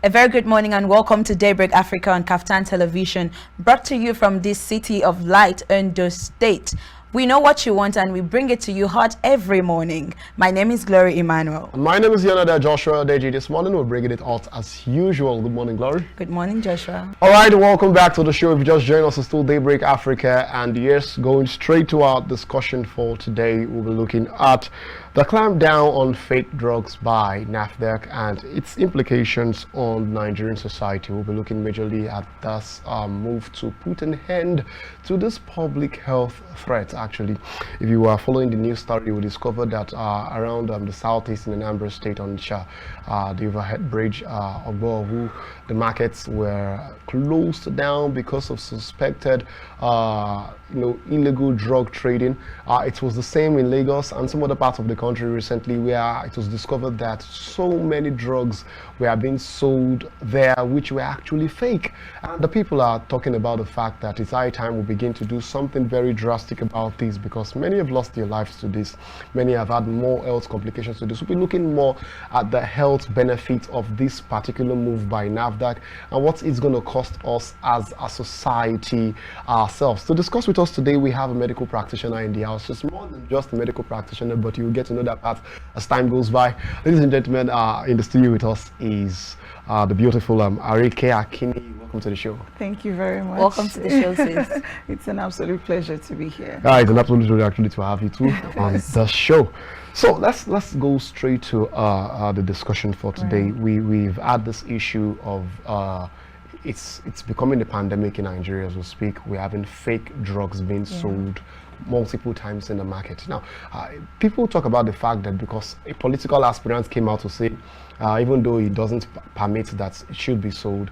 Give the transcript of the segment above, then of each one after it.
A very good morning and welcome to Daybreak Africa on KAFTAN television, brought to you from this city of light, Ondo State. We know what you want and we bring it to you hot every morning. My name is Glory Emmanuel. My name is Ikhonede Joshua Deji. This morning we're bringing it hot as usual. Good morning, Glory. Good morning, Joshua. All right, welcome back to the show. If you just joined us, it's still Daybreak Africa. And yes, going straight to our discussion for today, we'll be looking at the clampdown on fake drugs by NAFDAC and its implications on Nigerian society. We'll be looking majorly at this move to put an end to this public health threat. Actually, if you are following the news story, you will discover that around the southeast in Anambra State on the overhead bridge of Boahu, the markets were closed down because of suspected illegal drug trading. It was the same in Lagos and some other parts of the country recently, where it was discovered that so many drugs were being sold there which were actually fake. And the people are talking about the fact that it's high time we begin to do something very drastic about this, because many have lost their lives to this. Many have had more health complications to this. We'll be looking more at the health benefits of this particular move by NAFDAC and what it's going to cost us as a society ourselves. To discuss with us today, we have a medical practitioner in the house. She's more than just a medical practitioner, but you'll get to know that part as time goes by. Ladies and gentlemen, in the studio with us is the beautiful Arike Akinniyi. Welcome to the show. Thank you very much. Welcome to the show, sis. It's an absolute pleasure to be here. It's an absolute pleasure actually to have you too on the show. So let's go straight to the discussion for today. Right. We've had this issue of it's becoming a pandemic in Nigeria as we speak. We're having fake drugs being sold multiple times in the market. Now, people talk about the fact that because a political aspirant came out to say, even though he doesn't permit that it should be sold,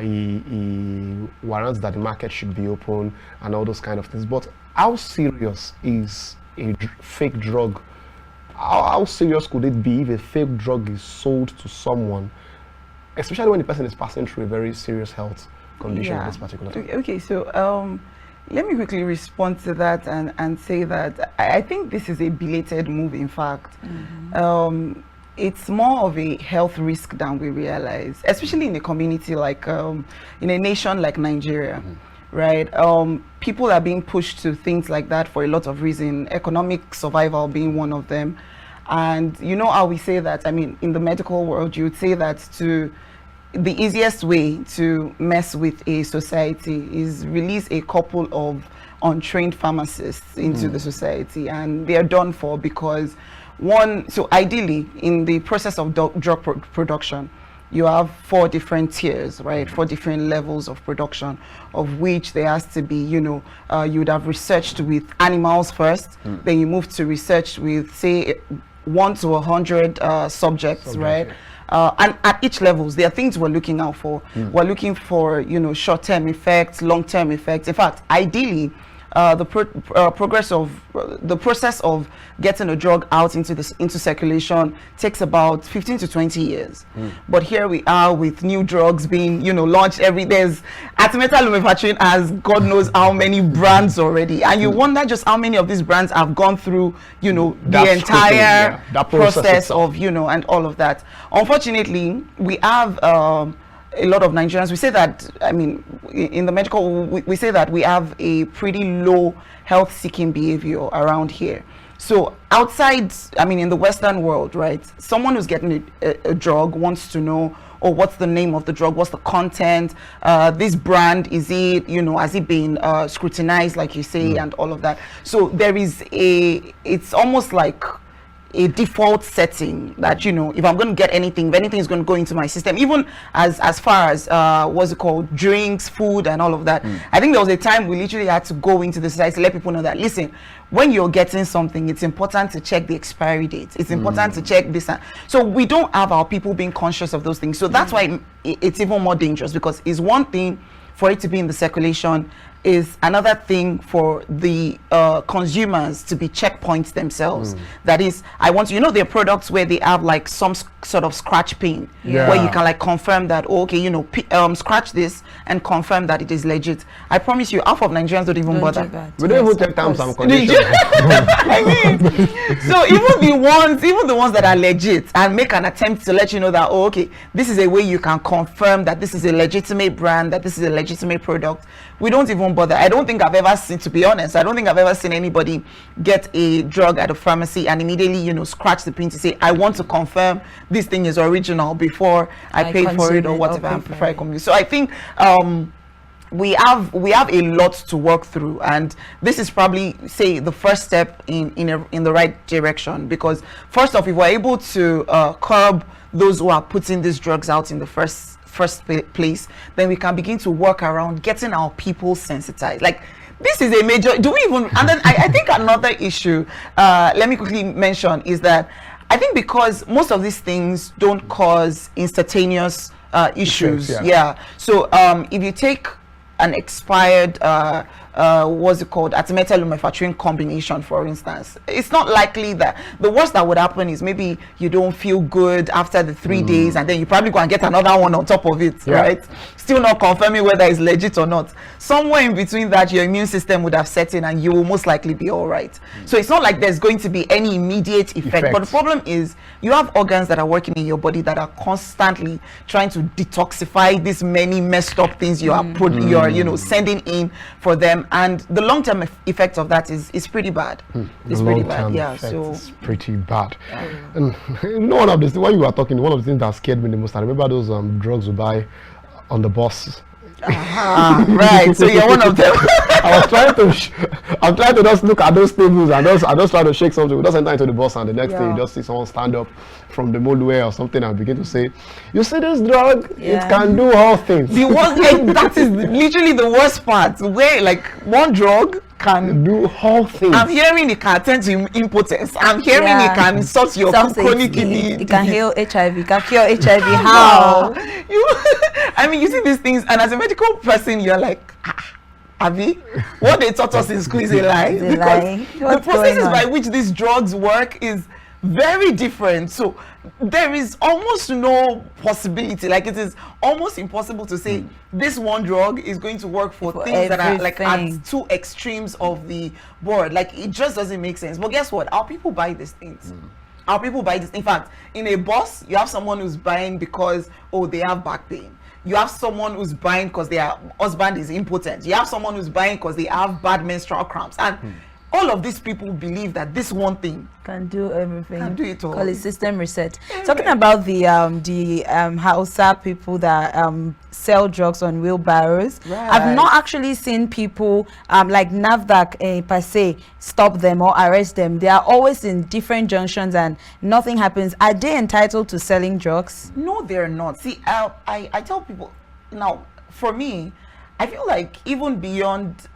he warrants that the market should be open and all those kind of things. But how serious is a fake drug? How serious could it be if a fake drug is sold to someone, especially when the person is passing through a very serious health condition at this particular time? Okay, so let me quickly respond to that and say that I think this is a belated move, in fact. It's more of a health risk than we realize, especially in a community like, in a nation like Nigeria, right? People are being pushed to things like that for a lot of reasons, economic survival being one of them. And you know how we say that, I mean, in the medical world, you would say that the easiest way to mess with a society is release a couple of untrained pharmacists into the society, and they're done for because so ideally in the process of drug production, you have 4 different tiers, right? 4 different levels of production, of which there has to be, you would have researched with animals first, then you move to research with, say, 1 to 100 subjects, right? And at each levels, there are things we're looking out for. We're looking for, short-term effects, long-term effects. In fact, ideally, the process of getting a drug out into circulation takes about 15 to 20 years. But here we are with new drugs being, launched there's Artimetal manufacturing has God knows how many brands already, and you wonder just how many of these brands have gone through, the entire process of, and all of that. Unfortunately, we have a lot of Nigerians, we say that, I mean, in the medical, we say that we have a pretty low health-seeking behavior around here. So outside, I mean, in the Western world, right, someone who's getting a drug wants to know, what's the name of the drug, what's the content, this brand, is it, has it been scrutinized, like you say, and all of that. So there is it's almost like a default setting that, if I'm going to get anything, if anything is going to go into my system, even as far as what's it called, drinks, food, and all of that. I think there was a time we literally had to go into the society to let people know that, listen, when you're getting something, it's important to check the expiry date. It's important to check this. So we don't have our people being conscious of those things. So that's why it's even more dangerous, because it's one thing for it to be in the circulation. is another thing for the consumers to be checkpoints themselves. That is, I want to, you know, there are products where they have like some sort of scratch pin, where you can like confirm that, oh, okay, you know, scratch this and confirm that it is legit. I promise you, half of Nigerians don't even bother. We don't even take terms and conditions. I mean, so even the ones that are legit and make an attempt to let you know that, oh, okay, this is a way you can confirm that this is a legitimate brand, that this is a legitimate product. We don't even bother. I don't think I've ever seen, to be honest, I don't think I've ever seen anybody get a drug at a pharmacy and immediately, you know, scratch the pin to say, I want to confirm this thing is original before I pay for it or whatever, before I come. So I think we have a lot to work through, and this is probably, say, the first step in the right direction, because first off, if we're able to curb those who are putting these drugs out in the first place, then we can begin to work around getting our people sensitized. Like, this is a major, do we even, and then I think another issue, let me quickly mention, is that I think because most of these things don't cause instantaneous issues. So if you take an expired what's it called, artemether-lumefantrine combination, for instance, it's not likely that the worst that would happen is maybe you don't feel good after the 3 days, and then you probably go and get another one on top of it, right? Still not confirming whether it's legit or not. Somewhere in between that, your immune system would have set in and you will most likely be all right. So it's not like there's going to be any immediate effect. But the problem is you have organs that are working in your body that are constantly trying to detoxify these many messed up things you are you're, you know, sending in for them. And the long-term effect of that is pretty bad. It's pretty bad. So it's pretty bad. And one of the, when you were talking, one of the things that scared me the most, I remember those drugs we buy on the bus. Right, so you're one of them. I'm trying to just look at those tables and I just try to shake something. We just enter into the bus, and the next day you just see someone stand up from the moldway or something and begin to say, you see this drug, it can do all things. That is literally the worst part, where like one drug can do all things. I'm hearing it can attend to impotence. I'm hearing it can sort your chronic kidney. It can heal HIV. It can cure HIV. How? I mean, you see these things, and as a medical person, you're like, Abby, what they taught us in school is a lie. Because the processes by which these drugs work is very different. So there is almost no possibility, like it is almost impossible to say this one drug is going to work for things that are like at two extremes of the board. Like, it just doesn't make sense. But guess what? Our people buy these things. Our people buy this. In fact, in a bus, you have someone who's buying because, oh, they have back pain. You have someone who's buying because their husband is impotent. You have someone who's buying because they have bad menstrual cramps. And all of these people believe that this one thing can do everything. Can do it all. Call it system reset. Talking about the Hausa people that sell drugs on wheelbarrows, I've not actually seen people like NAFDAC per se stop them or arrest them. They are always in different junctions and nothing happens. Are they entitled to selling drugs? No, they're not. See, I tell people now, for me, I feel like even beyond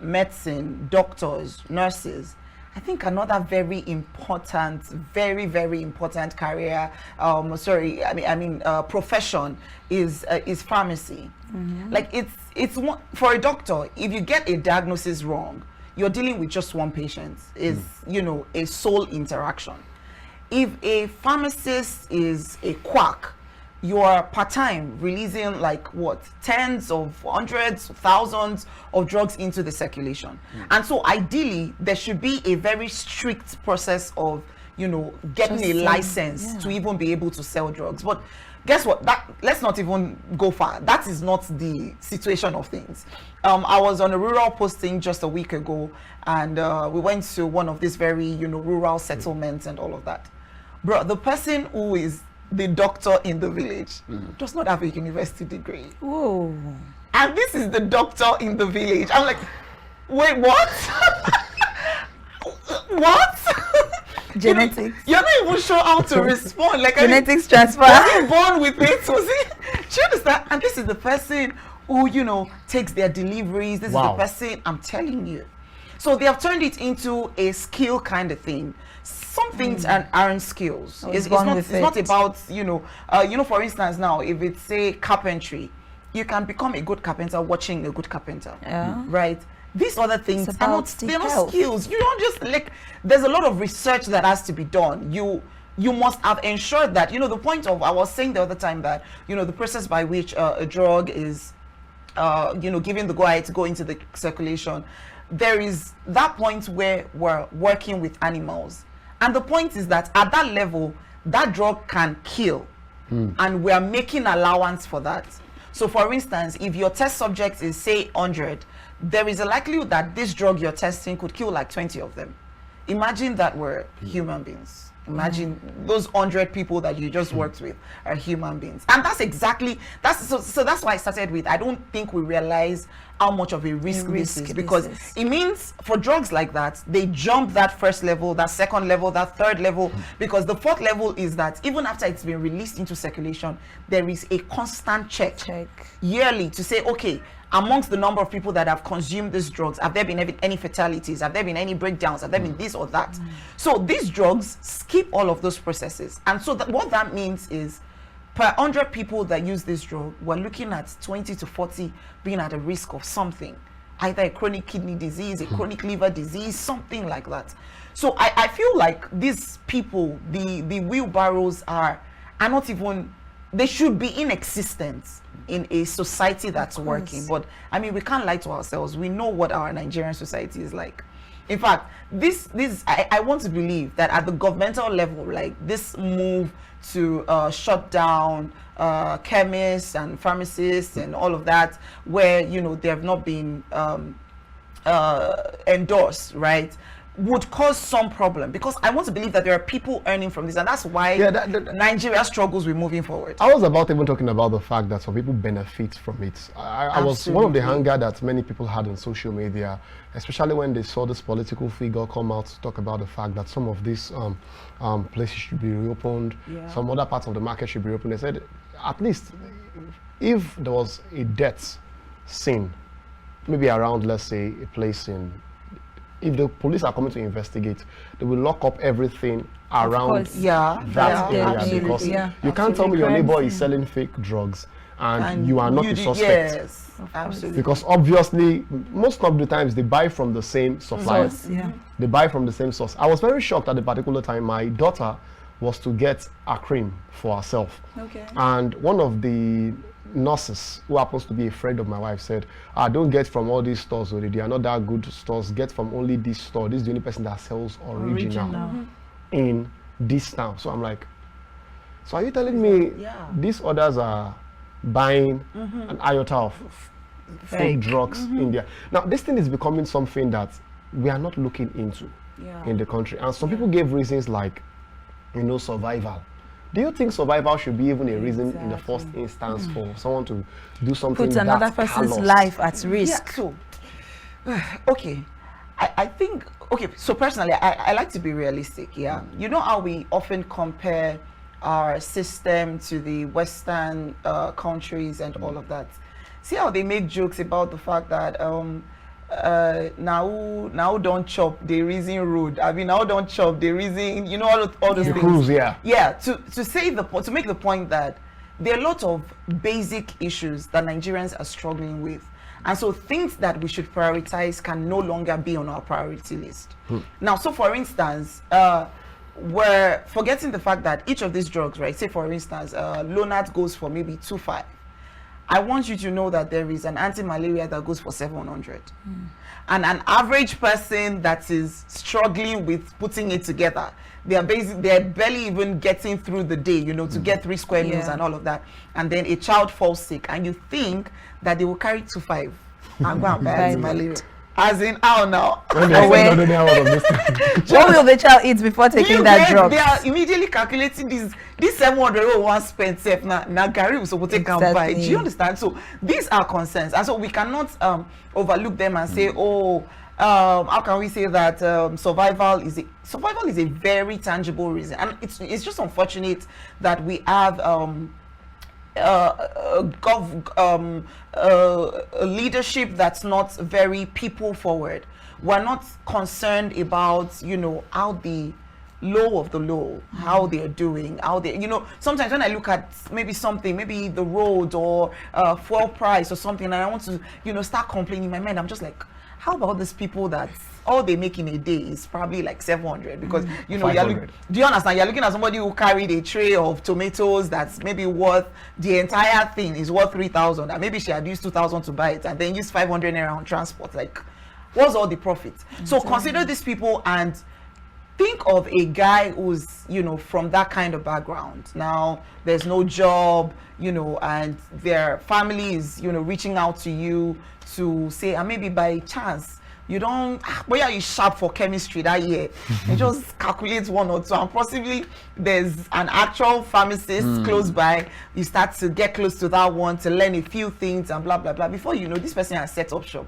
medicine, doctors, nurses, I think another very important, very, very important career, profession is pharmacy. Like, it's one, for a doctor, if you get a diagnosis wrong, you're dealing with just one patient. Is you know, a sole interaction. If a pharmacist is a quack, you are part-time releasing like what, tens of hundreds, thousands of drugs into the circulation. And so ideally there should be a very strict process of, you know, getting a license to even be able to sell drugs. But guess what, let's not even go far. That is not the situation of things. I was on a rural posting just a week ago, and we went to one of these very, you know, rural settlements and all of that. Bro, the person who is the doctor in the village does not have a university degree. Whoa. And this is the doctor in the village. I'm like, wait, what? What? Genetics. You're not even sure how to respond. Like, genetics transfer. Was he born with it? Was he? Do you understand? And this is the person who, you know, takes their deliveries. This is the person, I'm telling you. So they have turned it into a skill kind of thing. Some things aren't skills. It's not about, you know, for instance now, if it's say carpentry, you can become a good carpenter watching a good carpenter. Yeah. Right? These other things It's are about not, the they're not health. skills. You don't just like, there's a lot of research that has to be done. You must have ensured that, the point of, I was saying the other time that, the process by which a drug is, given the go-ahead to go into the circulation, there is that point where we're working with animals. And the point is that at that level, that drug can kill. And we are making allowance for that. So for instance, if your test subject is say 100, there is a likelihood that this drug you're testing could kill like 20 of them. Imagine that we're human beings. Imagine those 100 people that you just worked with are human beings. And that's exactly, so that's why I started with, I don't think we realize how much of a risk this is, because it means for drugs like that, they jump that first level, that second level, that third level, because the fourth level is that even after it's been released into circulation, there is a constant check yearly to say, okay, amongst the number of people that have consumed these drugs, have there been any fatalities? Have there been any breakdowns? Have there been this or that? So these drugs skip all of those processes. And so what that means is per 100 people that use this drug, we're looking at 20 to 40 being at a risk of something, either a chronic kidney disease, a chronic liver disease, something like that. So I feel like these people, the wheelbarrows are not even, they should be in existence in a society that's working. But I mean, we can't lie to ourselves. We know what our Nigerian society is like. In fact, I want to believe that at the governmental level, like this move to shut down chemists and pharmacists and all of that, where they have not been endorsed, right, would cause some problem, because I want to believe that there are people earning from this, and that's why Nigeria struggles with moving forward. I was about even talking about the fact that some people benefit from it. I was one of the anger that many people had on social media, especially when they saw this political figure come out to talk about the fact that some of these places should be reopened, some other parts of the market should be reopened. They said, at least if there was a death scene, maybe around, let's say, a place in, if the police are coming to investigate, they will lock up everything around that area, because you can't tell me your neighbor is selling fake drugs and you are not a suspect. Yes, absolutely. Because obviously, most of the times they buy from the same supplier. They buy from the same source. I was very shocked at the particular time my daughter was to get a cream for herself. And one of the nurses, who happens to be a friend of my wife, said, don't get from all these stores already, they are not that good stores, get from only this store. This is the only person that sells original in this town. So I'm like, so are you telling me these others are buying an iota of fake drugs in there? Now this thing is becoming something that we are not looking into in the country, and some people gave reasons like, survival. Do you think survival should be even a reason in the first instance for someone to do something put another person's life at risk? So, okay, I think, okay, so personally, I like to be realistic, You know how we often compare our system to the Western countries and all of that? See how they make jokes about the fact that now don't chop the reason road. I mean, now don't chop the reason, all those things. Cruise, to say to make the point that there are a lot of basic issues that Nigerians are struggling with, and so things that we should prioritize can no longer be on our priority list. Now, so for instance, we're forgetting the fact that each of these drugs, right? Say for instance, Lonart goes for maybe 2.5. I want you to know that there is an anti-malaria that goes for 700. And an average person that is struggling with putting it together, they're barely even getting through the day, to get 3 square meals and all of that. And then a child falls sick, and you think that they will carry 2.5 and go and buy anti-malaria. As in, how now? What will the child eat before taking that drug? They are immediately calculating this 700 one spent safe now Gary will support take and buy. Do you understand? So these are concerns, and so we cannot overlook them and say, how can we say that survival is a very tangible reason, and it's just unfortunate that we have leadership that's not very people forward. We're not concerned about how the low of the low, how they're doing, how they, you know, sometimes when I look at maybe something, maybe the road or fuel price or something, and I want to, you know, start complaining in my mind, I'm just like, how about these people that all they make in a day is probably like 700? Because, you know, do you understand? You're looking at somebody who carried a tray of tomatoes that's maybe worth, the entire thing is worth 3,000, and maybe she had used 2,000 to buy it and then used 500 naira on transport. Like, what's all the profit? So consider these people and think of a guy who's, you know, from that kind of background. Now there's no job, you know, and their family is, you know, reaching out to you to say, and maybe by chance you don't, where are you sharp for chemistry that year? You just calculate one or two, and possibly there's an actual pharmacist close by. You start to get close to that one to learn a few things and blah blah blah. Before you know, this person has set up shop.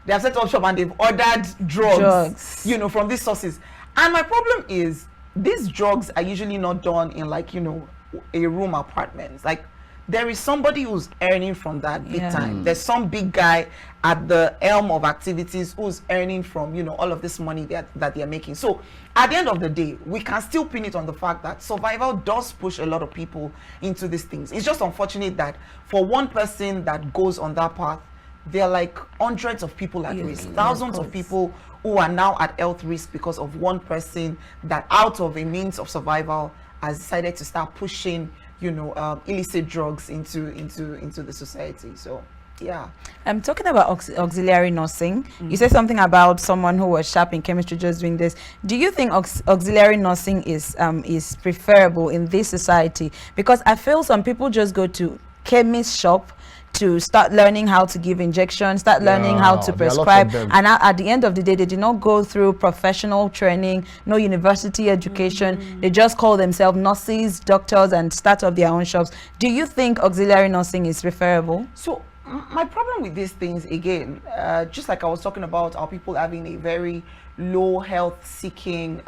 They have set up shop and they've ordered drugs, you know, from these sources. And my problem is, these drugs are usually not done in, like, you know, a room apartments. Like, there is somebody who's earning from that big time. There's some big guy at the helm of activities who's earning from, you know, all of this money that they're making. So at the end of the day, we can still pin it on the fact that survival does push a lot of people into these things. It's just unfortunate that for one person that goes on that path, there are like hundreds of people at risk, thousands of people who are now at health risk because of one person that, out of a means of survival, has decided to start pushing, you know, illicit drugs into the society. So yeah. I'm talking about auxiliary nursing. You said something about someone who was sharp in chemistry just doing this. Do you think auxiliary nursing is preferable in this society? Because I feel some people just go to chemist shop to start learning how to give injections, start learning how to prescribe, and at the end of the day, they did not go through professional training, no university education. They just call themselves nurses, doctors, and start up their own shops. Do you think auxiliary nursing is preferable? So my problem with these things, again, just like I was talking about, are people having a very low health seeking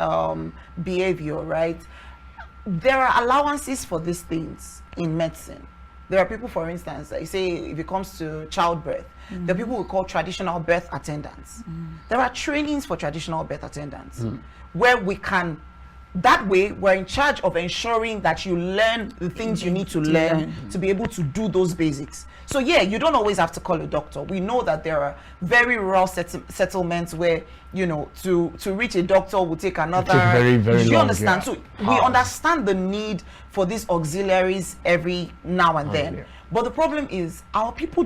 behavior, right? There are allowances for these things in medicine. There are people, for instance, I say if it comes to childbirth, there are people we call traditional birth attendants. There are trainings for traditional birth attendants where we can, that way we're in charge of ensuring that you learn the things you need to learn to be able to do those basics. So yeah, you don't always have to call a doctor. We know that there are very rural settlements where, you know, to reach a doctor will take another, very long, you understand? So we understand the need for these auxiliaries every now and then. But the problem is, our people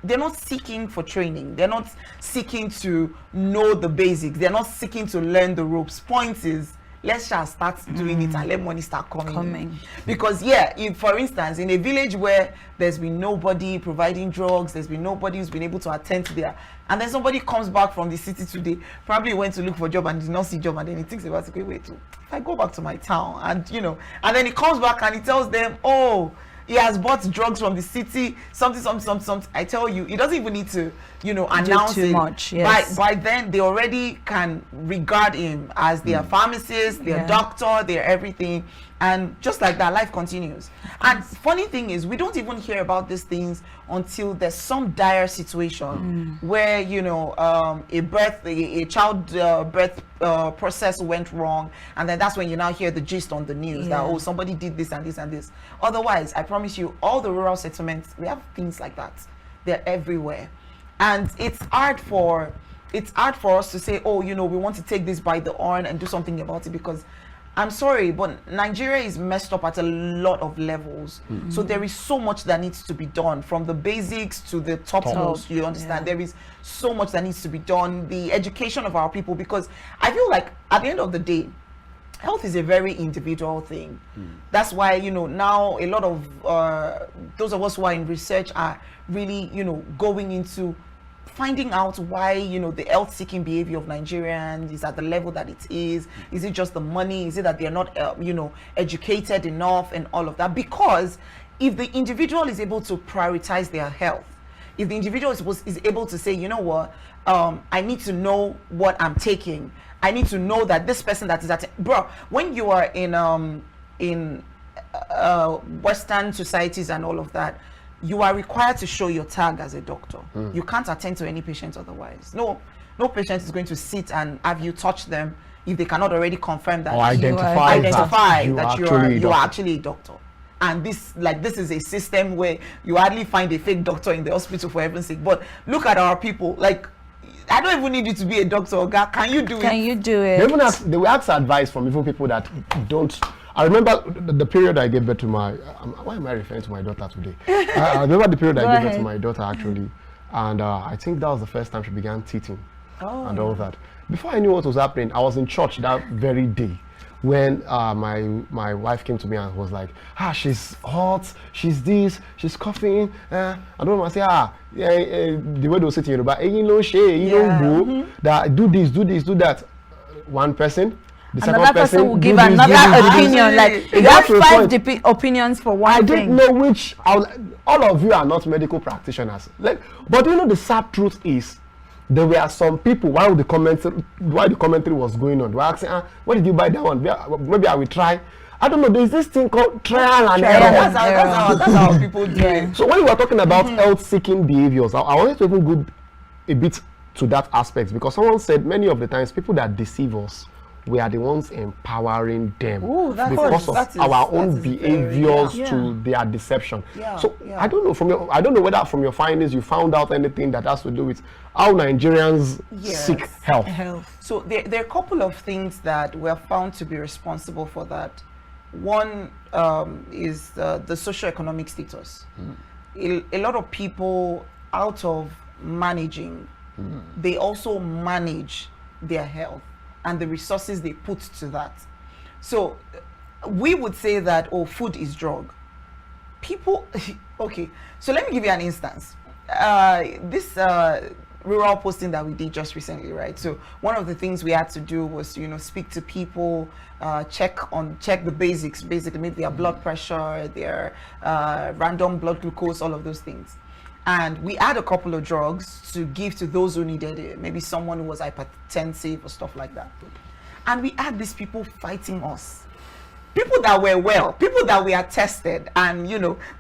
they're not seeking for training. They're not seeking to know the basics. They're not seeking to learn the ropes. Point is, let's just start doing it and let money start coming. Because yeah, if, for instance, in a village where there's been nobody providing drugs, there's been nobody who's been able to attend to their, and then somebody comes back from the city today, probably went to look for a job and did not see job, and then he thinks about, okay, wait, if I go back to my town, and you know, and then he comes back and he tells them, oh, he has bought drugs from the city, something. I tell you, he doesn't even need to, you know, announce too much. Yes. By then, they already can regard him as their pharmacist, their doctor, their everything. And just like that, life continues. And funny thing is, we don't even hear about these things until there's some dire situation where, you know, a child birth process went wrong, and then that's when you now hear the gist on the news that, oh, somebody did this and this and this. Otherwise, I promise you, all the rural settlements, we have things like that. They're everywhere. And it's hard for us to say, oh, you know, we want to take this by the horn and do something about it, because I'm sorry, but Nigeria is messed up at a lot of levels. So there is so much that needs to be done, from the basics to the topmost. You understand? There is so much that needs to be done. The education of our people, because I feel like at the end of the day, health is a very individual thing. That's why, you know, now a lot of those of us who are in research are really, you know, going into finding out why, you know, the health-seeking behavior of Nigerians is at the level that it is. Is it just the money? Is it that they're not, you know, educated enough and all of that? Because if the individual is able to prioritize their health, if the individual is able to say, you know what, I need to know what I'm taking. I need to know that this person that is at, bro, when you are in Western societies and all of that, you are required to show your tag as a doctor. You can't attend to any patient otherwise. No patient is going to sit and have you touch them if they cannot already confirm that or identify that you are actually a doctor. And this is a system where you hardly find a fake doctor in the hospital, for heaven's sake. But look at our people. Like, I don't even need you to be a doctor, okay? Can you do it? Can you do it? They will ask advice from even people that don't. I remember the period I gave birth to my. Why am I referring to my daughter today? I remember the period I gave birth to my daughter actually, and I think that was the first time she began teething and all that. Before I knew what was happening, I was in church that very day when my wife came to me and was like, she's hot, she's this, she's coughing. I don't want to say, the way they were sitting in Yoruba, you don't go, that do this, do that. One person. The another person will give another opinion. Like, you have 5 opinions for one thing. I don't know which. All of you are not medical practitioners. But you know, the sad truth is, there were some people while the commentary was going on, they were asking, where did you buy that one? Maybe I will try. I don't know. There's this thing called trial and error. That's how people do it. So when we were talking about health-seeking behaviors, I wanted to even go a bit to that aspect, because someone said many of the times people that deceive us, we are the ones empowering them because of our own behaviors to their deception. I don't know I don't know whether from your findings you found out anything that has to do with how Nigerians seek health. So there are a couple of things that were found to be responsible for that. One is the socioeconomic status. A lot of people, out of managing, they also manage their health and the resources they put to that. So we would say that, food is drug. People, okay, so let me give you an instance. This rural posting that we did just recently, right? So one of the things we had to do was, speak to people, check the basics, basically maybe their blood pressure, their random blood glucose, all of those things. And we had a couple of drugs to give to those who needed it, maybe someone who was hypertensive or stuff like that. And we had these people fighting us. People that were well, people that we had tested, and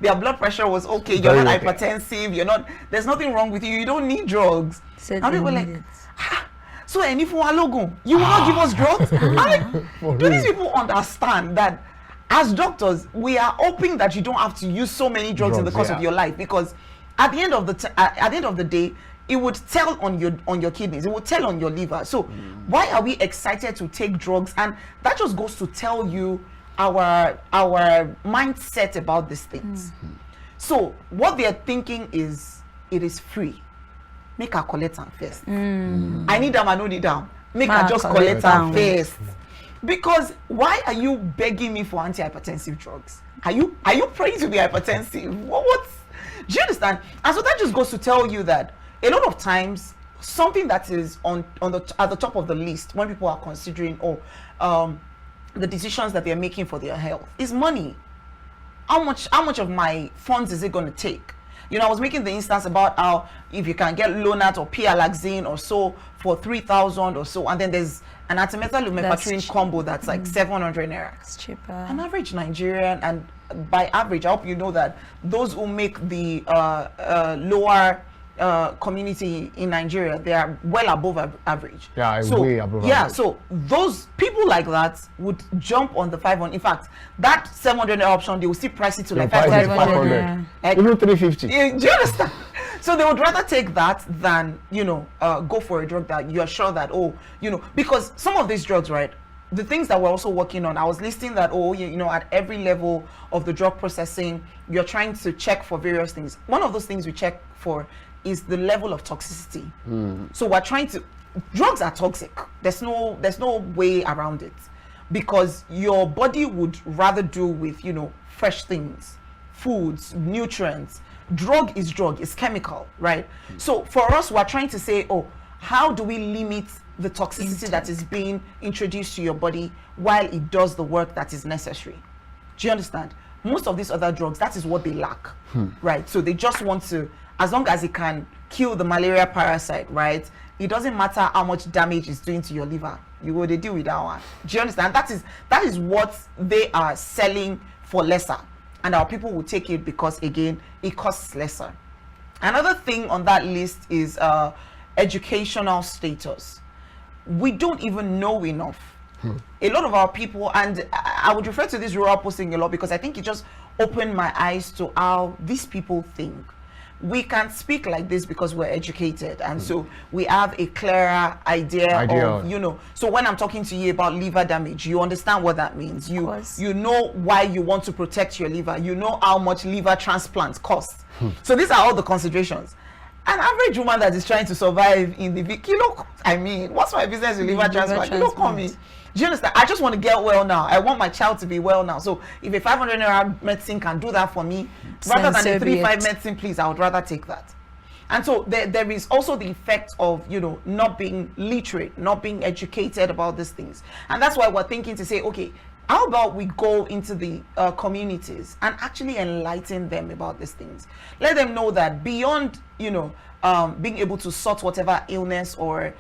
their blood pressure was okay, you're not hypertensive, there's nothing wrong with you, you don't need drugs. And people were like, so any for logo, you will not give us drugs? I'm like, do these people understand that as doctors, we are hoping that you don't have to use so many drugs in the course of your life, because at the end of the day, it would tell on your kidneys, it would tell on your liver. So why are we excited to take drugs? And that just goes to tell you our mindset about these things. So what they're thinking is, it is free. Make her collect them first. I need them, I don't need them. Make her just collect them first. Because why are you begging me for antihypertensive drugs? Are you praying to be hypertensive? What? Do you understand? And so that just goes to tell you that a lot of times something that is at the top of the list when people are considering the decisions that they're making for their health is money. How much of my funds is it going to take? I was making the instance about how if you can get Lonat or P-Alaxine or so for 3,000 or so, and then there's an antimetal lumefantrine combo that's like 700 naira. It's cheaper. An average Nigerian, and by average, I hope you know that those who make the lower community in Nigeria, they are well above average. Way above average. So those people like that would jump on the 500. In fact, that 700 option, they will still price it to like 500. Even 350. Do you understand? So they would rather take that than go for a drug that you are sure that because some of these drugs, right? The things that we're also working on, I was listing that at every level of the drug processing, you're trying to check for various things. One of those things we check for is the level of toxicity. So we're trying to, drugs are toxic. There's no way around it, because your body would rather do with fresh things, foods, nutrients. Drug is drug, it's chemical, right? So for us, we're trying to say, how do we limit the toxicity that is being introduced to your body while it does the work that is necessary? Do you understand? Most of these other drugs, that is what they lack, right? So they just want to, as long as it can kill the malaria parasite, right? It doesn't matter how much damage it's doing to your liver. You go, they deal with that one. Do you understand? That is what they are selling for lesser. And our people will take it because, again, it costs lesser. Another thing on that list is educational status. we don't even know enough. A lot of our people, and I would refer to this rural posting a lot because I think it just opened my eyes to how these people think. We can speak like this because we're educated, and so we have a clearer idea of, you know, so when I'm talking to you about liver damage, you understand what that means. You know why you want to protect your liver. You know how much liver transplants cost. So these are all the considerations. An average woman that is trying to survive in the kilo, I mean, what's my business with liver transplant? You don't call me. Do you understand? I just want to get well now. I want my child to be well now. So if a 500 naira medicine can do that for me, rather than a 3-5 medicine, please, I would rather take that. And so there is also the effect of, you know, not being literate, not being educated about these things. And that's why we're thinking to say, okay, how about we go into the communities and actually enlighten them about these things? Let them know that beyond, you know, being able to sort whatever illness or,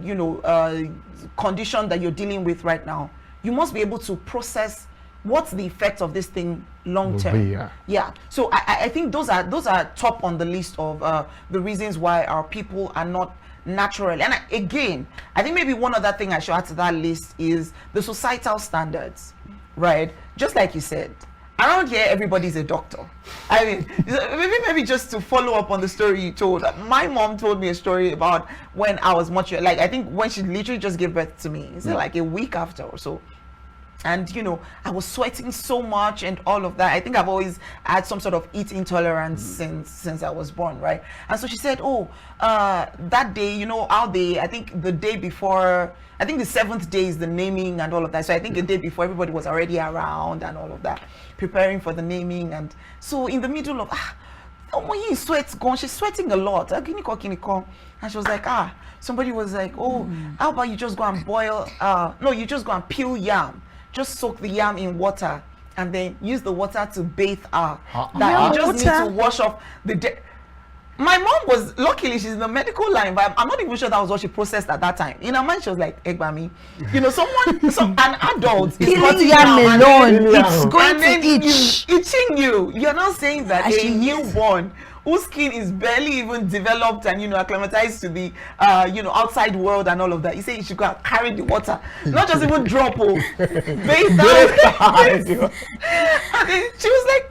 you know, condition that you're dealing with right now, you must be able to process what's the effect of this thing long term. Yeah. So I think those are top on the list of the reasons why our people are not natural. And again, I think maybe one other thing I should add to that list is the societal standards, right? Just like you said, around here everybody's a doctor. I mean, maybe just to follow up on the story you told, my mom told me a story about when I was much, like, I think when she literally just gave birth to me, is it like a week after or so? And, you know, I was sweating so much and all of that. I think I've always had some sort of heat intolerance since I was born, right? And so she said, oh, that day, you know, I think the day before, I think the 7th day is the naming and all of that. So I think the day before, everybody was already around and all of that, preparing for the naming. And so in the middle of, when you sweat, she's sweating a lot. Akinniyi. And she was like, somebody was like, oh, how about you just go and boil, no, you just go and peel yam. Just soak the yam in water and then use the water to bathe her. That you just need to wash off the My mom was, luckily she's in the medical line, but I'm not even sure that was what she processed at that time. In her mind, she was like, Egbami, you know, an adult is cutting yam alone, it's going to itch. Itching you. You're not saying that a newborn whose skin is barely even developed and, you know, acclimatized to the, you know, outside world and all of that. You say you should go and carry the water, not just even drop, bathe out. And then she was like,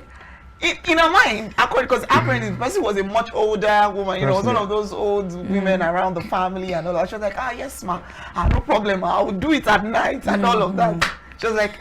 in her mind, because apparently the person was a much older woman, you know, was one of those old women around the family and all that. She was like, yes, ma, no problem, I will do it at night and all of that. She was like,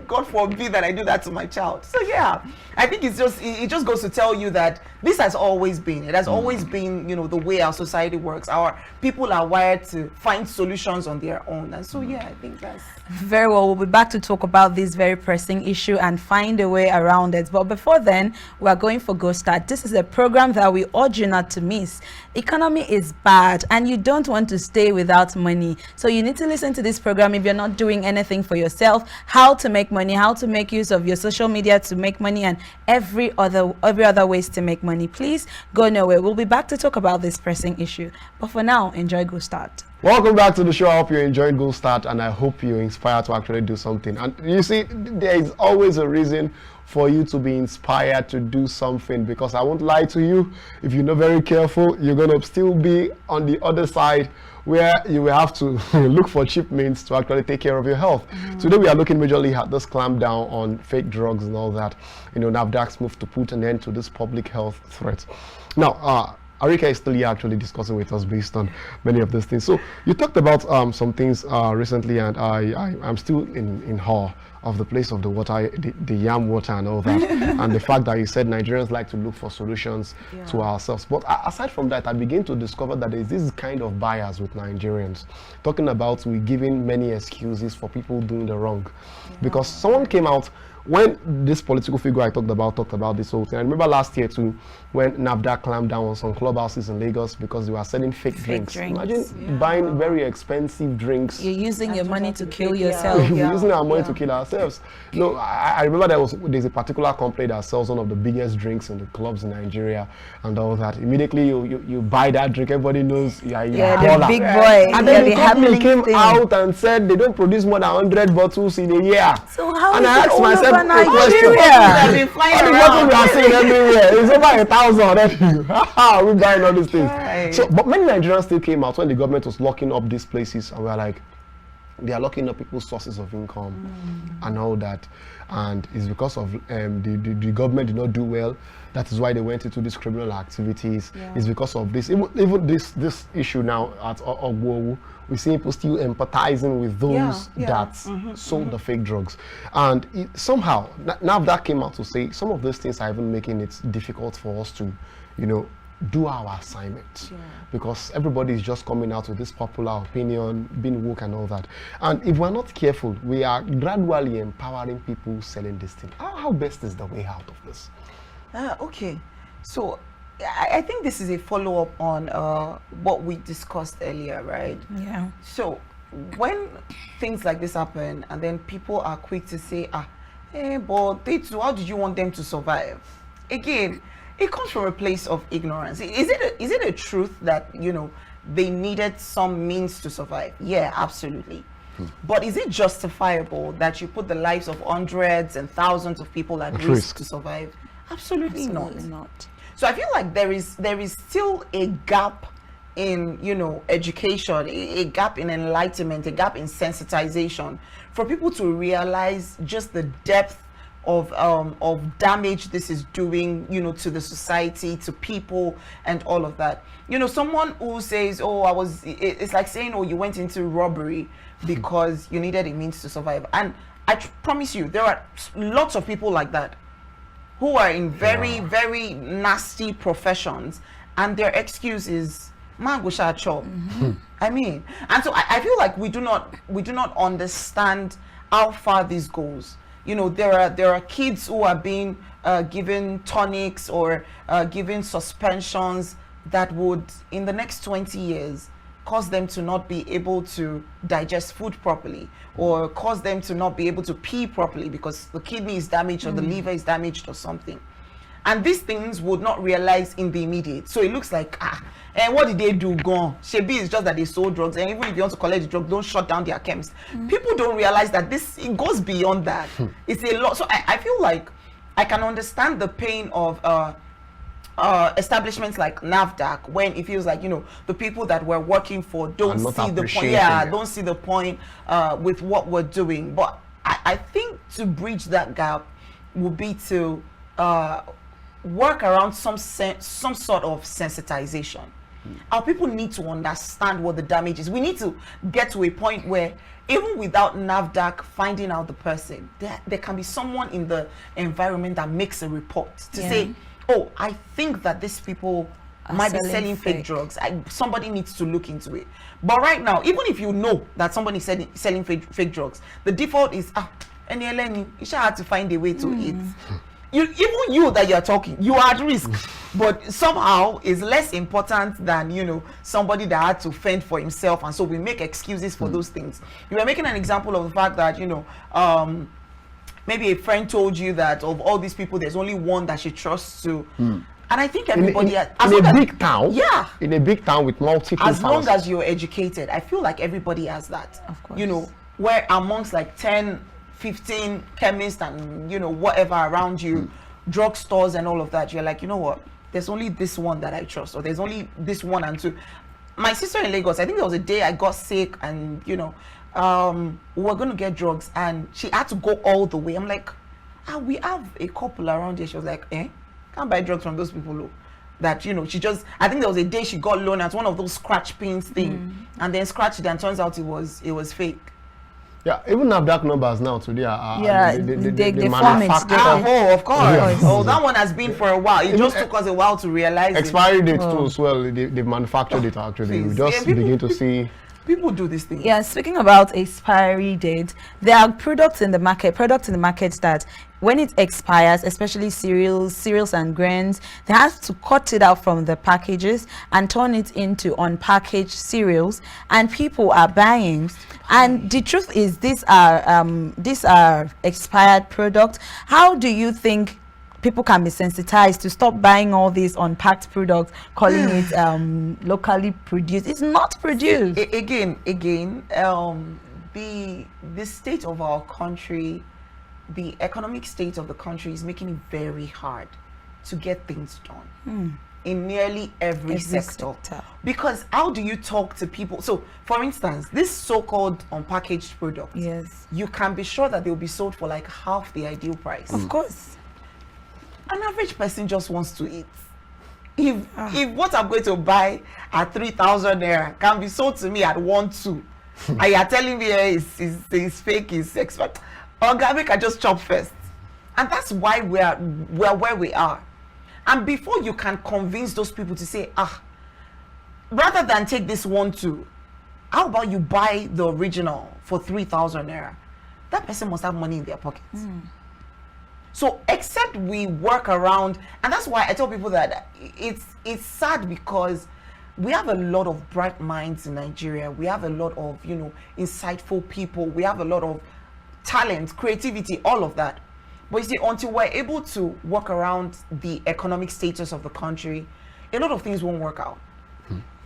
God forbid that I do that to my child. So yeah, I think it just goes to tell you that this has always been, it has always been, you know, the way our society works. Our people are wired to find solutions on their own. And so yeah, I think that's very well. We'll be back to talk about this very pressing issue and find a way around it. But before then, we're going for Go Start. This is a program that we urge you not to miss. Economy is bad and you don't want to stay without money. So you need to listen to this program if you're not doing anything for yourself, how to make money, how to make use of your social media to make money, and every other ways to make money. Please go nowhere. We'll be back to talk about this pressing issue. But for now, enjoy Go Start. Welcome back to the show. I hope you enjoyed Go Start and I hope you're inspired to actually do something. And you see, there is always a reason for you to be inspired to do something, because I won't lie to you, if you're not very careful, you're going to still be on the other side where you will have to look for cheap means to actually take care of your health. Today we are looking majorly at this clampdown on fake drugs and all that. You know, NAFDAC's move to put an end to this public health threat. Now, Arike is still here actually discussing with us based on many of these things. So you talked about some things recently, and I'm still in awe of the place of the water, the yam water and all that, and the fact that you said Nigerians like to look for solutions to ourselves. But aside from that, I begin to discover that there is this kind of bias with Nigerians, talking about we giving many excuses for people doing the wrong. Because someone came out, when this political figure I talked about this whole thing. I remember last year too, when NAFDAC clamped down on some clubhouses in Lagos because they were selling fake drinks. Imagine buying very expensive drinks. You're using your money to kill yourself. We're using our money to kill ourselves. You know, I remember there's a particular company that sells one of the biggest drinks in the clubs in Nigeria and all that. Immediately you buy that drink, everybody knows you're the big boy. And then the company came out and said they don't produce more than 100 bottles in a year. So how and is I asked myself, over Nigeria. All the bottles we are seeing everywhere. It's over 1,000 already. We're buying all these things. Right. So, but many Nigerians still came out when the government was locking up these places, and we are like, they are locking up people's sources of income and all that, and it's because of the government did not do well. That is why they went into these criminal activities. It's because of this. Even this issue now at Ogwowu, we see people still empathizing with those that sold the fake drugs, and somehow NAFDAC came out to say some of those things are even making it difficult for us to, do our assignment, because everybody is just coming out with this popular opinion, being woke and all that. And if we're not careful, we are gradually empowering people selling this thing. How best is the way out of this? Okay, so I think this is a follow-up on what we discussed earlier, right? Yeah. So when things like this happen, and then people are quick to say, but they too, how did you want them to survive? Again, it comes from a place of ignorance. Is it a truth that, they needed some means to survive? Yeah, absolutely. But is it justifiable that you put the lives of hundreds and thousands of people at risk to survive? Absolutely not. So I feel like there is still a gap in education, a gap in enlightenment, a gap in sensitization for people to realize just the depth of damage this is doing, to the society, to people, and all of that. Someone who says, it's like saying, you went into robbery because you needed a means to survive. And I promise you, there are lots of people like that who are in very, very nasty professions, and their excuse is, man, go share chop. I mean, and so I feel like we do not understand how far this goes. There are kids who are being given tonics or given suspensions that would, in the next 20 years, cause them to not be able to digest food properly, or cause them to not be able to pee properly because the kidney is damaged or the liver is damaged or something. And these things would not realize in the immediate. So it looks like, and what did they do? Gone. Shebi is just that they sold drugs, and even if you want to collect the drug, don't shut down their chemist. People don't realize that it goes beyond that. It's a lot. So I feel like I can understand the pain of establishments like NAFDAC, when it feels like, the people that we're working for don't see the point. Don't see the point with what we're doing. But I think to bridge that gap would be to work around some sort of sensitization. Our people need to understand what the damage is. We need to get to a point where even without NAFDAC finding out the person, there can be someone in the environment that makes a report to say, I think that these people might be selling fake drugs. Somebody needs to look into it. But right now, even if you know that somebody is selling fake drugs, the default is, you should have to find a way to eat. Even you that you're talking, you are at risk, but somehow is less important than somebody that had to fend for himself, and so we make excuses for those things. You were making an example of the fact that maybe a friend told you that of all these people, there's only one that she trusts to. And I think everybody in a big town, in a big town with multiple as long as you're educated, I feel like everybody has that. Of course. Where amongst like 10, 15 chemists and whatever around you, drugstores and all of that, you're like, what, there's only this one that I trust, or there's only this one and two. My sister in Lagos, I think there was a day I got sick, and we were going to get drugs, and she had to go all the way. I'm like, we have a couple around here. She was like, can't buy drugs from those people. That she just, I think there was a day she got loan at one of those scratch pins thing, and then scratched it, and turns out it was fake. Yeah, even NAFDAC numbers now today are they manufacture. Of course. That one has been for a while. It just took us a while to realize expiry dates too as well. They manufactured it actually. We just begin to see. People do this thing. Yeah, speaking about expiry date, there are products in the market that when it expires, especially cereals and grains, they have to cut it out from the packages and turn it into unpackaged cereals, and people are buying. And the truth is, these are expired products. How do you think people can be sensitized to stop buying all these unpacked products, calling it locally produced? It's not produced. Again, the state of our country the economic state of the country is making it very hard to get things done in nearly every sector. Because how do you talk to people? So, for instance, this so-called unpackaged product, yes, you can be sure that they'll be sold for like half the ideal price. Of course. An average person just wants to eat. If what I'm going to buy at 3,000 naira can be sold to me at 1,200, and you're telling me it's fake, it's expired, organic, I just chop first. And that's why we're where we are. And before you can convince those people to say, rather than take this 1,200, how about you buy the original for 3,000 naira? That person must have money in their pockets. So except we work around, and that's why I tell people that it's sad, because we have a lot of bright minds in Nigeria. We have a lot of, insightful people. We have a lot of talent, creativity, all of that. But you see, until we're able to work around the economic status of the country, a lot of things won't work out.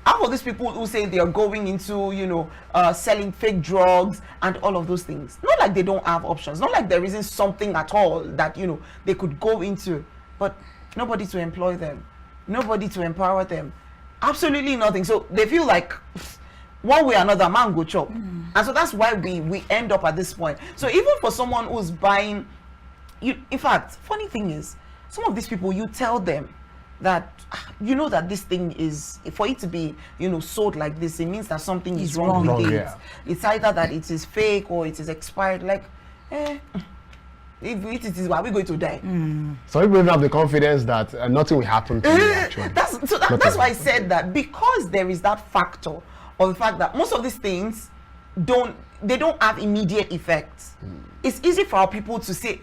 How about these people who say they are going into, selling fake drugs and all of those things? Not like they don't have options. Not like there isn't something at all that, they could go into. But nobody to employ them. Nobody to empower them. Absolutely nothing. So they feel like one way or another, man go chop. And so that's why we end up at this point. So even for someone who's buying, in fact, funny thing is, some of these people, you tell them that that this thing is, for it to be sold like this, it means that something is wrong with it. Yeah. It's either that it is fake or it is expired. Like, if it is, are we going to die? So people don't have the confidence that nothing will happen to you actually. That's why I said that, because there is that factor of the fact that most of these things don't have immediate effects. It's easy for our people to say,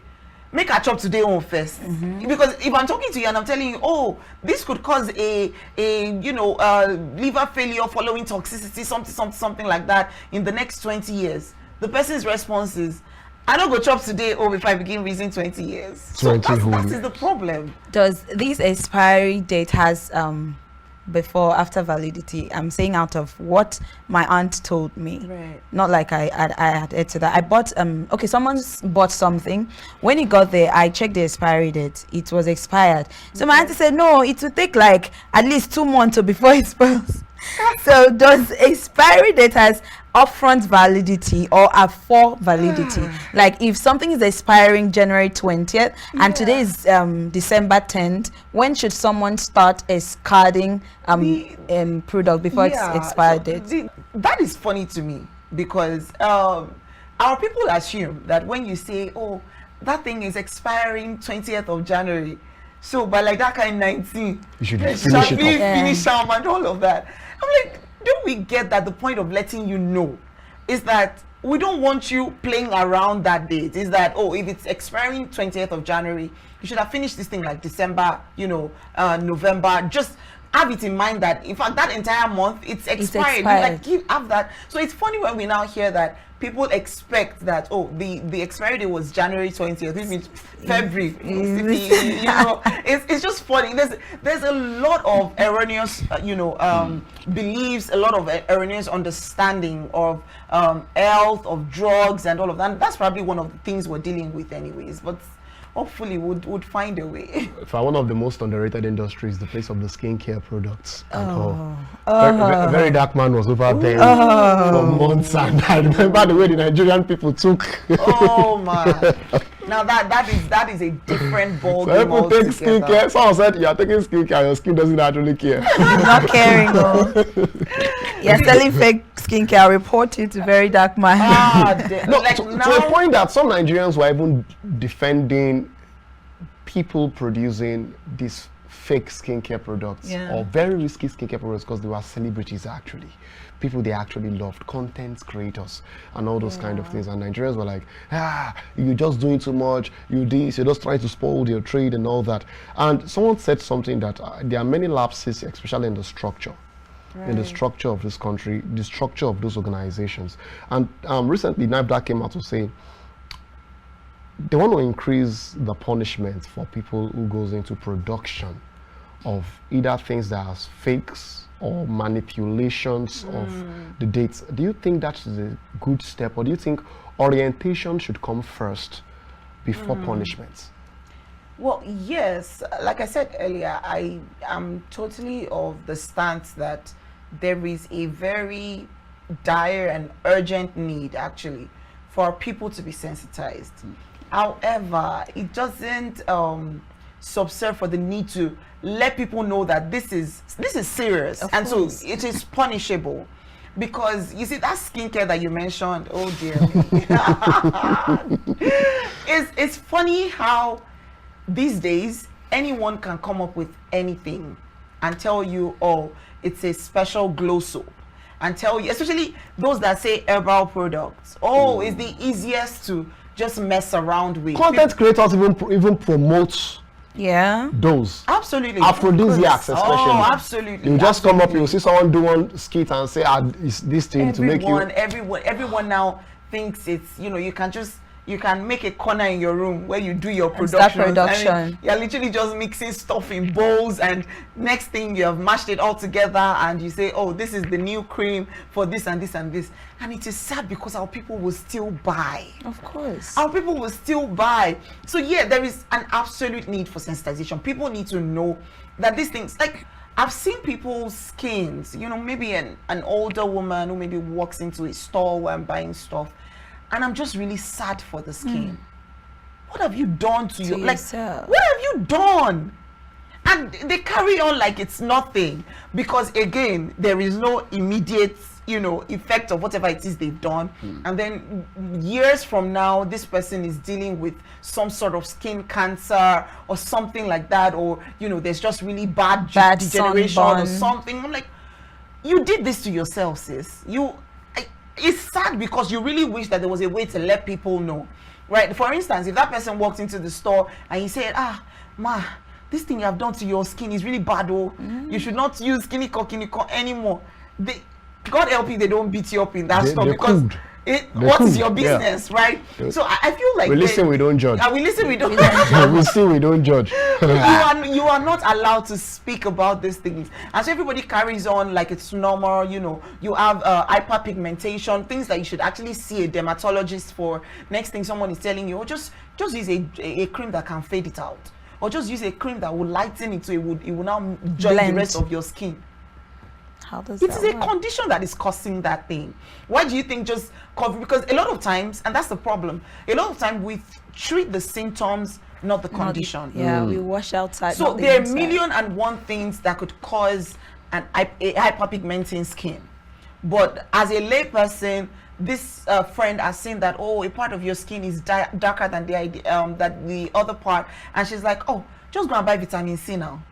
make a chop today on first, because if I'm talking to you and I'm telling you, this could cause a liver failure following toxicity, something like that in the next 20 years, the person's response is, I don't go chop today if I begin reason 20 years. So that is the problem. Does this expiry date has before, after validity? I'm saying out of what my aunt told me, right? Not like I had heard to that. I bought someone's bought something. When it got there, I checked the expiry date. It was expired. So my auntie said, no, it will take like at least 2 months before it spoils. So does expiry date has upfront validity or a for validity? Like if something is expiring January 20th and today is December 10th, when should someone start discarding product before its expired date? That is funny to me, because our people assume that when you say, that thing is expiring 20th of January, so by like that kind 19, you should finish and all of that. I'm like, don't we get that the point of letting you know is that we don't want you playing around that date? Is that, if it's expiring 20th of January, you should have finished this thing like December, November. Just have it in mind that, in fact, that entire month, it's expired. You have that. So it's funny when we now hear that people expect that, the expiry date was January 20th, which means February. It's just funny. There's a lot of erroneous, beliefs, a lot of erroneous understanding of health, of drugs, and all of that. And that's probably one of the things we're dealing with anyways. But hopefully would find a way. For one of the most underrated industries, the place of the skincare products. Very dark man was over there for months, and I remember the way the Nigerian people took. Oh man! Now that is a different ball game. People take skincare. Someone said you are taking skincare, your skin doesn't actually care. Not caring though. You're selling fake skincare. Report you to very dark man. To the point that some Nigerians were even defending people producing these fake skincare products or very risky skincare products because they were celebrities, actually people they actually loved, content creators and all those kind of things, and Nigerians were like, you're just doing too much, you're just trying to spoil your trade and all that. And someone said something that there are many lapses, especially in the structure. In the structure of this country, the structure of those organizations. And recently NAFDAC came out to say they want to increase the punishment for people who goes into production of either things that are fakes or manipulations of the dates. Do you think that is a good step, or do you think orientation should come first before punishments? Well, yes. Like I said earlier, I am totally of the stance that there is a very dire and urgent need, actually, for people to be sensitized. However, it doesn't subserve for the need to let people know that this is serious, and so it is punishable. Because you see that skincare that you mentioned, oh dear me. It's funny how these days anyone can come up with anything and tell you, oh, it's a special glow soap, and tell you, especially those that say herbal products, oh, it's the easiest to just mess around with. Content creators even promote those. Absolutely. Aphrodisiacs, especially. Oh, absolutely. You just come up, you see someone do one skit and say, is this thing to make you... Everyone now thinks it's, you can make a corner in your room where you do your production. I mean, you're literally just mixing stuff in bowls, and next thing you have mashed it all together and you say, oh, this is the new cream for this and this and this. And it is sad because our people will still buy. Of course. Our people will still buy. So yeah, there is an absolute need for sensitization. People need to know that these things, like, I've seen people's skins, maybe an older woman who maybe walks into a store where I'm buying stuff, and I'm just really sad for the skin. What have you done to your yourself? What have you done? And they carry on like it's nothing, because again, there is no immediate, effect of whatever it is they've done. And then years from now, this person is dealing with some sort of skin cancer or something like that, or there's just really bad degeneration or something. I'm like, you did this to yourself, sis. It's sad because you really wish that there was a way to let people know, right? For instance, if that person walked into the store and he said, ma, this thing you have done to your skin is really bad, you should not use Kiniko anymore. God help you, they don't beat you up in that store, because what is your business, right? So I feel like we listen, we don't judge. We listen, we don't judge. We see, we don't judge. You are not allowed to speak about these things, and so everybody carries on like it's normal. You have hyperpigmentation, things that you should actually see a dermatologist for. Next thing someone is telling you, just use a cream that can fade it out, or just use a cream that will lighten it, so it will now join the rest of your skin. It is a condition that is causing that thing. Why do you think just cover? Because a lot of times, and that's the problem, a lot of time we treat the symptoms, not the condition. We wash outside. So there are 1,000,001 things that could cause a hyperpigmenting skin. But as a lay person, this friend has seen that, oh, a part of your skin is darker than the other part, and she's like, oh, just go and buy vitamin C now.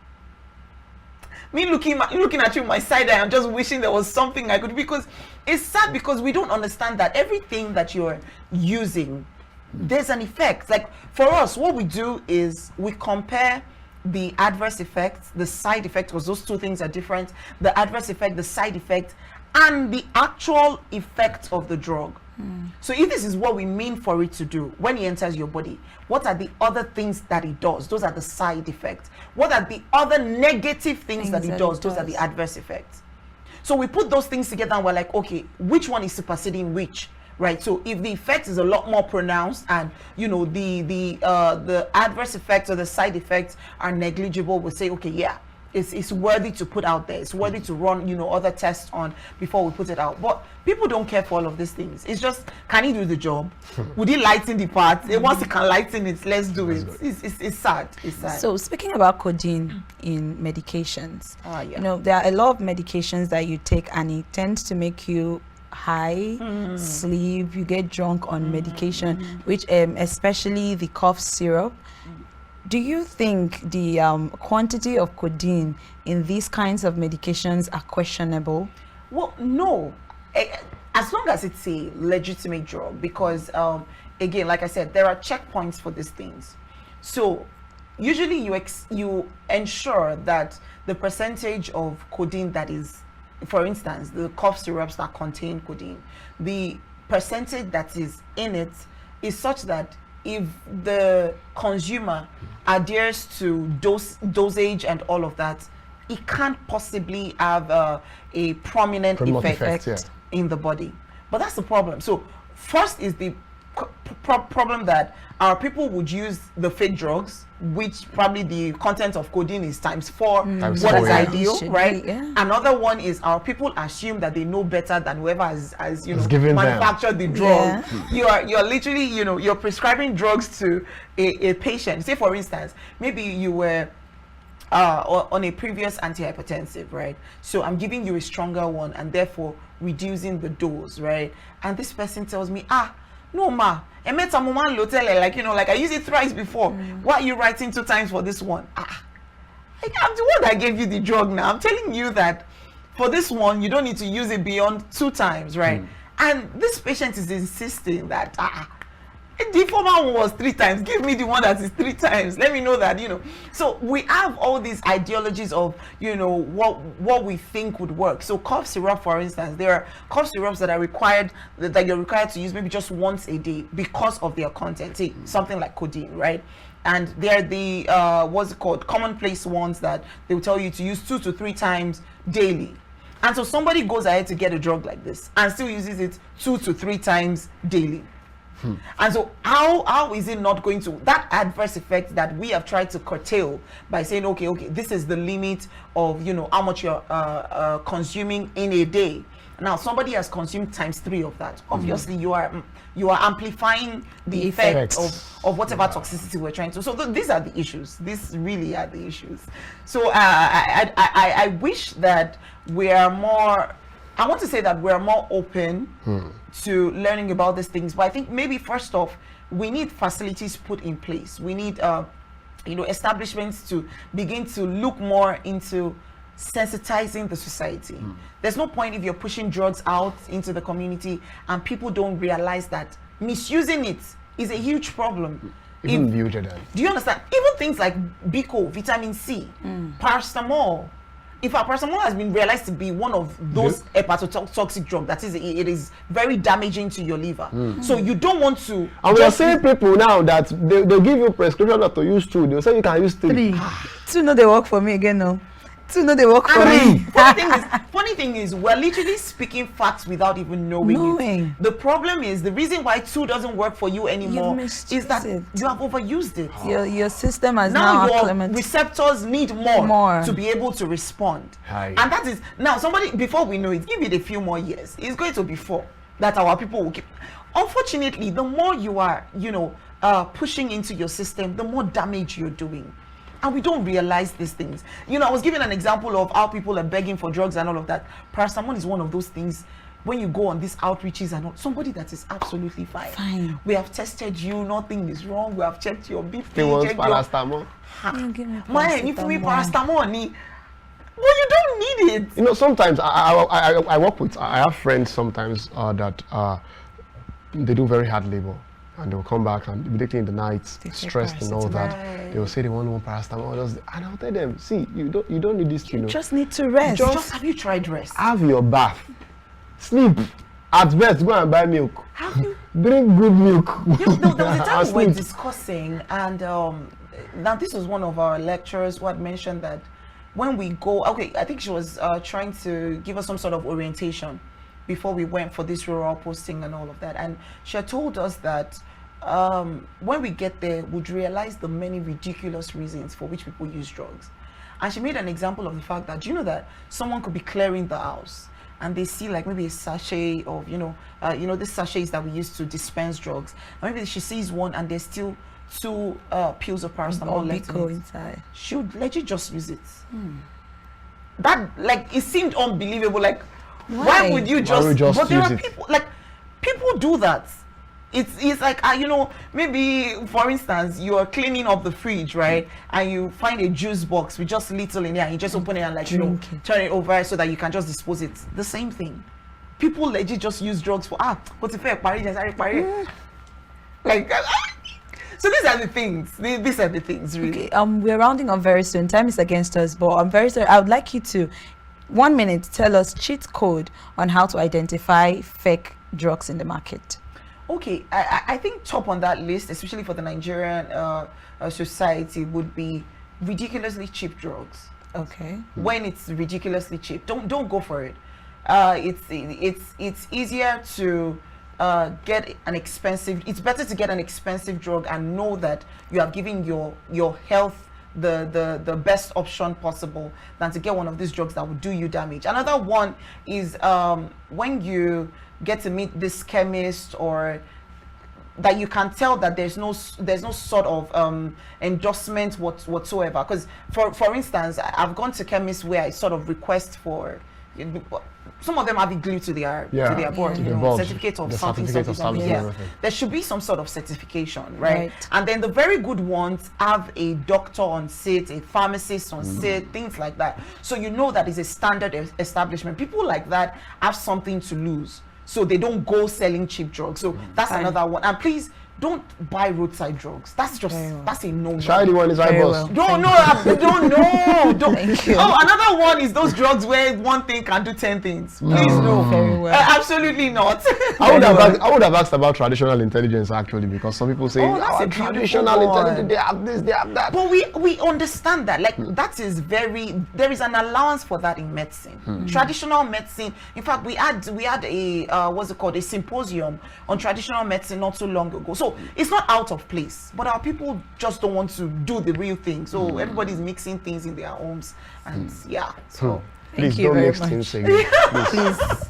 Me looking at you, my side eye, I'm just wishing there was something I could, because it's sad because we don't understand that everything that you're using, there's an effect. Like for us, what we do is we compare the adverse effects, the side effects, because those two things are different. The adverse effect, the side effect, and the actual effect of the drug. So if this is what we mean for it to do when it enters your body, what are the other things that it does? Those are the side effects. What are the other negative things that it does? Those are the adverse effects. So we put those things together and we're like, okay, which one is superseding which, right? So if the effect is a lot more pronounced and the adverse effects or the side effects are negligible, we'll say, okay, yeah, it's worthy to put out there. It's worthy to run, other tests on before we put it out. But people don't care for all of these things. It's just, can he do the job? Would he lighten the part? Once he can lighten it, let's do it. It's sad. It's sad. So speaking about codeine in medications, there are a lot of medications that you take and it tends to make you high, sleep, you get drunk on medication, which especially the cough syrup. Do you think the quantity of codeine in these kinds of medications are questionable? Well, no. As long as it's a legitimate drug, because again, like I said, there are checkpoints for these things. So usually you ensure that the percentage of codeine that is, for instance, the cough syrups that contain codeine, the percentage that is in it is such that if the consumer adheres to dosage and all of that, it can't possibly have a prominent effect in the body. But that's the problem. So first is the problem that our people would use the fake drugs, which probably the content of codeine is ×4 what is ideal, right? Another one is our people assume that they know better than whoever has manufactured the drug. You're literally, you're prescribing drugs to a patient. Say for instance, maybe you were on a previous antihypertensive, right? So I'm giving you a stronger one and therefore reducing the dose, right? And this person tells me, no ma, like I used it thrice before. Why are you writing 2 times for this one? I'm the one that gave you the drug now. I'm telling you that for this one, you don't need to use it beyond 2 times, right? And this patient is insisting that the former one was 3 times. Give me the one that is 3 times. Let me know that, So we have all these ideologies of, what we think would work. So cough syrup, for instance, there are cough syrups that are required, that you're required to use maybe just once a day because of their content. Say something like codeine, right? And they're the, what's it called? Commonplace ones that they will tell you to use 2 to 3 times daily. And so somebody goes ahead to get a drug like this and still uses it 2 to 3 times daily. And so how is it not going to, that adverse effect that we have tried to curtail by saying, okay, this is the limit of, how much you're consuming in a day. Now somebody has consumed ×3 of that. Obviously you are amplifying the effect of whatever toxicity we're trying to. So these are the issues. These really are the issues. So I wish that we are more, I want to say that we're more open to learning about these things, but I think maybe first off, we need facilities put in place. We need, establishments to begin to look more into sensitizing the society. There's no point if you're pushing drugs out into the community and people don't realize that misusing it is a huge problem. Even do you understand? Even things like Biko, vitamin C, paracetamol. If our paracetamol has been realized to be one of those hepatotoxic drugs, that is, it is very damaging to your liver. So you don't want to. And we are saying people now that they give you prescription not to use 2. They'll say you can use 3. 2 no, they work for me again, no. 2 no, they work for me. Funny thing is, we're literally speaking facts without even knowing it. The problem is, the reason why 2 doesn't work for you anymore is that you have overused it. Your system has now your receptors need more to be able to respond. And that is, now somebody, before we know it, give it a few more years, it's going to be 4 that our people will keep. Unfortunately, the more you are, pushing into your system, the more damage you're doing. And we don't realize these things. I was giving an example of how people are begging for drugs and all of that. Paracetamol is one of those things. When you go on these outreaches and all, somebody that is absolutely fine. We have tested you, nothing is wrong. We have checked your BP. They want paracetamol. Man, if we paracetamol, well, you don't need it. Sometimes I work with, I have friends sometimes that they do very hard labor. And they will come back and immediately in the night, stressed and all that. They will say they want one paracetamol. And I'll tell them, see, you don't need this. You just need to rest. Just have you tried rest? Have your bath, sleep. At best, go and buy milk. Drink good milk. There was a time we were discussing, and now this was one of our lecturers who had mentioned that when we go, I think she was trying to give us some sort of orientation before we went for this rural posting and all of that, and she had told us that when we get there, we'd realize the many ridiculous reasons for which people use drugs. And she made an example of the fact that, you know, that someone could be clearing the house and they see like maybe a sachet of, these sachets that we use to dispense drugs. And maybe she sees one and there's still 2 pills of paracetamol left inside. She would legit just use it. That, like, it seemed unbelievable. Like, why would you just? But there are people, like, people do that. It's like, maybe, for instance, you are cleaning up the fridge, right? And you find a juice box with just little in there, and you just open it and, like, turn it over so that you can just dispose it. The same thing. People legit just use drugs for, but if like, so these are the things. These are the things, really. Okay, we're rounding up very soon. Time is against us, but I'm very sorry. I would like you to, 1 minute, tell us cheat code on how to identify fake drugs in the market. Okay, I think top on that list, especially for the Nigerian society, would be ridiculously cheap drugs. Okay. When it's ridiculously cheap, don't go for it. It's easier to get an expensive, it's better to get an expensive drug and know that you are giving your health the best option possible than to get one of these drugs that will do you damage. Another one is when you get to meet this chemist, or that you can tell that there's no sort of endorsement whatsoever. Because for instance, I've gone to chemists where I sort of request for, some of them have it glued to their board, you know, certificate of something. Yeah. There should be some sort of certification, right? And then the very good ones have a doctor on set, a pharmacist on set, things like that. So you know that it's a standard establishment. People like that have something to lose, so they don't go selling cheap drugs. So that's another one. And please don't buy roadside drugs. That's just that's a no. Shiny one is don't. Thank you. Oh, another one is those drugs where one thing can do 10 things. Please no. Very well. Absolutely not. I would have asked about traditional intelligence actually, because some people say, that's a traditional intelligence, they have this, they have that. But we understand that, like that is there is an allowance for that in medicine. Traditional medicine. In fact, we had a what's it called, a symposium on traditional medicine not so long ago. So it's not out of place, but our people just don't want to do the real thing. So everybody's mixing things in their homes, and so. Please don't mix things again.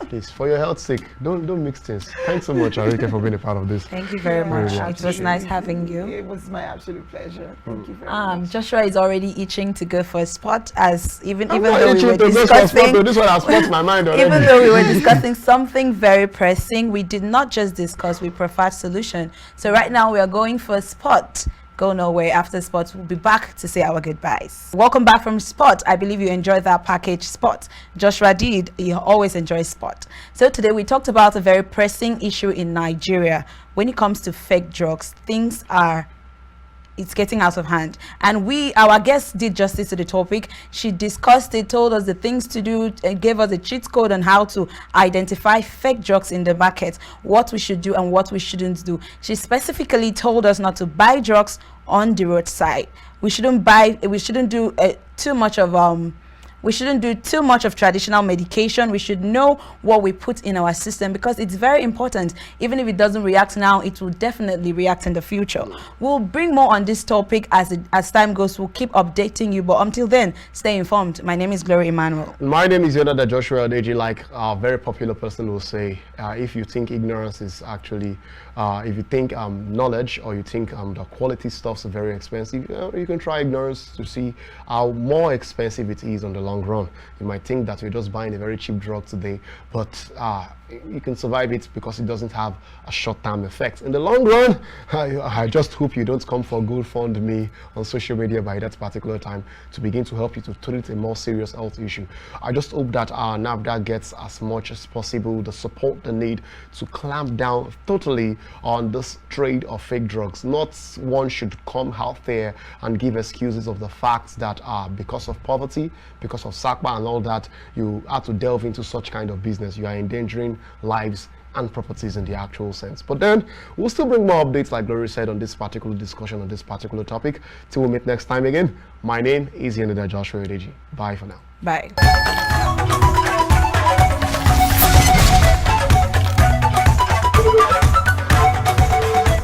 Please, for your health's sake, don't mix things. Thanks so much, Arike, for being a part of this. Thank you very much. It was nice having you. It was my absolute pleasure. Thank you very much. Joshua is already itching to go for a spot, as even though we This were discussing. one has spot my mind already. Even though we were discussing something very pressing, we did not just discuss, we preferred solution. So right now we are going for a spot. Go nowhere. After sport, we'll be back to say our goodbyes. Welcome back from sport. I believe you enjoyed that package sport. Joshua did. He always enjoys sport. So today we talked about a very pressing issue in Nigeria. When it comes to fake drugs, it's getting out of hand, and our guest did justice to the topic. She discussed it, told us the things to do, and gave us a cheat code on how to identify fake drugs in the market, what we should do and what we shouldn't do. She specifically told us not to buy drugs on the roadside. We shouldn't do too much of traditional medication. We should know what we put in our system, because it's very important. Even if it doesn't react now, it will definitely react in the future. We'll bring more on this topic as time goes. We'll keep updating you, but until then, stay informed. My name is Glory Emmanuel. My name is Ikhonede Joshua Odeji. Like a very popular person will say, if you think ignorance is actually, if you think knowledge, or you think the quality stuff's very expensive, you can try ignorance to see how more expensive it is on the long run. You might think that you're just buying a very cheap drug today, but you can survive it because it doesn't have a short-term effect. In the long run, I just hope you don't come for GoFundMe on social media by that particular time to begin to help you to treat a more serious health issue. I just hope that our NAFDAC gets as much as possible the support they need to clamp down totally on this trade of fake drugs. Not one should come out there and give excuses of the fact that because of poverty, because of SACPA and all that, you have to delve into such kind of business. You are endangering lives and properties in the actual sense. But then we'll still bring more updates, like Glory said, on this particular discussion on this particular topic. Till we meet next time again, my name is Ikhonede Joshua Odeji. Bye for now. Bye.